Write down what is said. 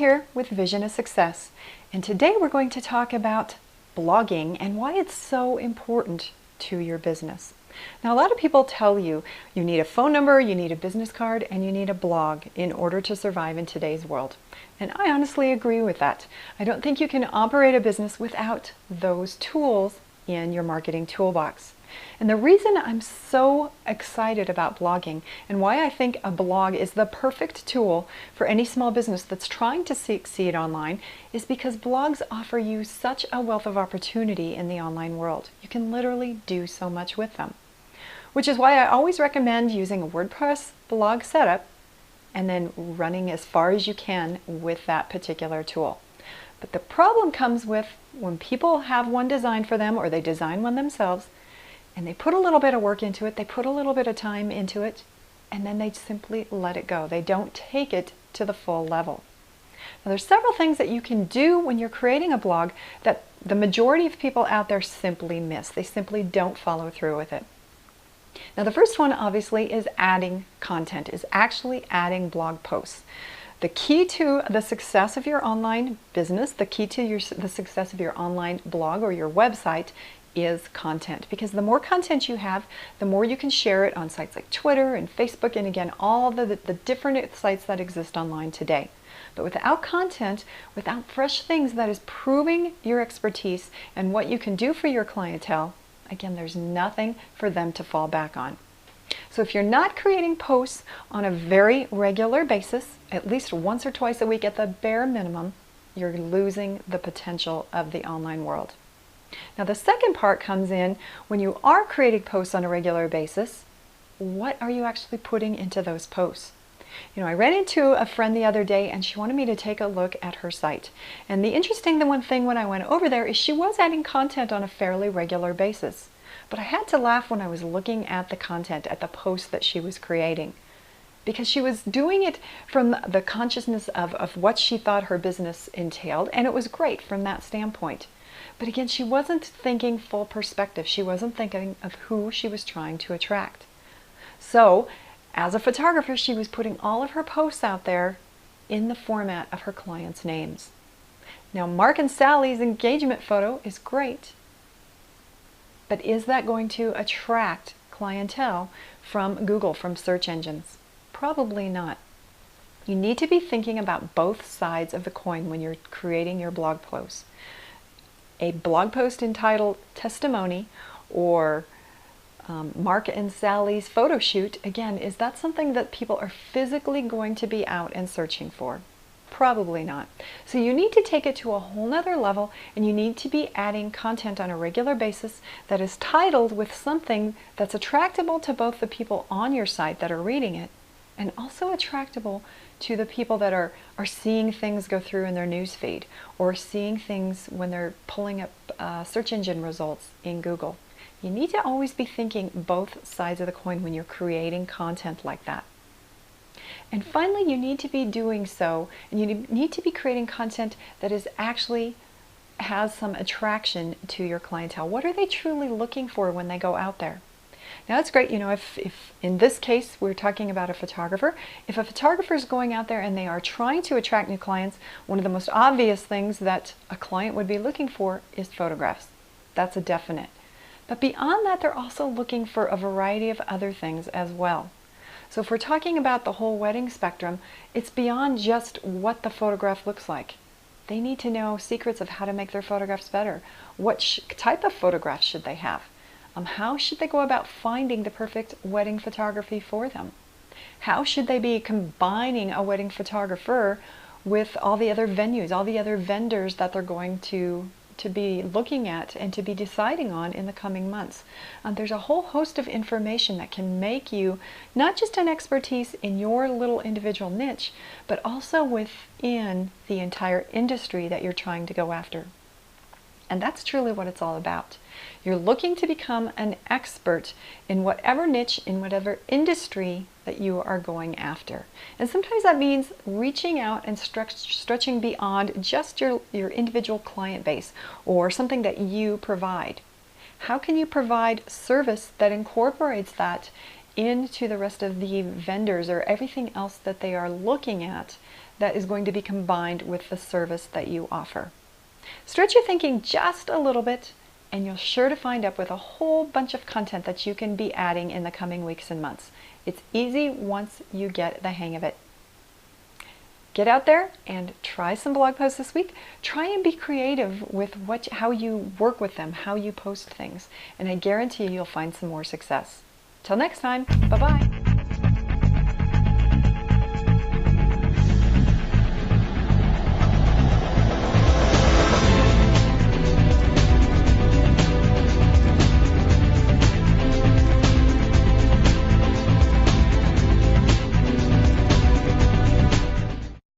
here with Vision of Success, and today we're going to talk about blogging and why it's so important to your business. Now, a lot of people tell you you need a phone number, you need a business card, and you need a blog in order to survive in today's world. And I honestly agree with that. I don't think you can operate a business without those tools in your marketing toolbox. And the reason I'm so excited about blogging and why I think a blog is the perfect tool for any small business that's trying to succeed online is because blogs offer you such a wealth of opportunity in the online world. You can literally do so much with them. Which is why I always recommend using a WordPress blog setup and then running as far as you can with that particular tool. But the problem comes with when people have one designed for them or they design one themselves and they put a little bit of work into it, they put a little bit of time into it, and then they simply let it go. They don't take it to the full level. Now, there's several things that you can do when you're creating a blog that the majority of people out there simply miss. They simply don't follow through with it. Now, the first one obviously is adding content, is actually adding blog posts. The key to the success of your online business, the key to the success of your online blog or your website is content, because the more content you have, the more you can share it on sites like Twitter and Facebook and again all the different sites that exist online today. But without content, without fresh things that is proving your expertise and what you can do for your clientele, again, there's nothing for them to fall back on. So if you're not creating posts on a very regular basis, at least once or twice a week at the bare minimum, you're losing the potential of the online world. Now, the second part comes in when you are creating posts on a regular basis. What are you actually putting into those posts? You know, I ran into a friend the other day and she wanted me to take a look at her site. And the one thing when I went over there is she was adding content on a fairly regular basis. But I had to laugh when I was looking at the content, at the posts that she was creating. Because she was doing it from the consciousness of what she thought her business entailed. And it was great from that standpoint. But again, she wasn't thinking full perspective. She wasn't thinking of who she was trying to attract. So, as a photographer, she was putting all of her posts out there in the format of her clients' names. Now, Mark and Sally's engagement photo is great, but is that going to attract clientele from Google, from search engines? Probably not. You need to be thinking about both sides of the coin when you're creating your blog posts. A blog post entitled Testimony or Mark and Sally's photo shoot, again, is that something that people are physically going to be out and searching for? Probably not. So you need to take it to a whole nother level and you need to be adding content on a regular basis that is titled with something that's attractable to both the people on your site that are reading it and also attractable to the people that are seeing things go through in their news feed or seeing things when they're pulling up search engine results in Google. You need to always be thinking both sides of the coin when you're creating content like that. And finally, you need to be doing so, and you need to be creating content that is actually has some attraction to your clientele. What are they truly looking for when they go out there? Now, it's great, you know, if in this case we're talking about a photographer, if a photographer is going out there and they are trying to attract new clients, one of the most obvious things that a client would be looking for is photographs. That's a definite. But beyond that, they're also looking for a variety of other things as well. So if we're talking about the whole wedding spectrum, it's beyond just what the photograph looks like. They need to know secrets of how to make their photographs better. What type of photographs should they have? How should they go about finding the perfect wedding photography for them? How should they be combining a wedding photographer with all the other venues, all the other vendors that they're going to be looking at and to be deciding on in the coming months? There's a whole host of information that can make you not just an expertise in your little individual niche, but also within the entire industry that you're trying to go after. And that's truly what it's all about. You're looking to become an expert in whatever niche, in whatever industry that you are going after. And sometimes that means reaching out and stretching beyond just your individual client base or something that you provide. How can you provide service that incorporates that into the rest of the vendors or everything else that they are looking at that is going to be combined with the service that you offer. Stretch your thinking just a little bit, and you're sure to find up with a whole bunch of content that you can be adding in the coming weeks and months. It's easy once you get the hang of it. Get out there and try some blog posts this week. Try and be creative with how you work with them, how you post things, and I guarantee you'll find some more success. Till next time, bye-bye.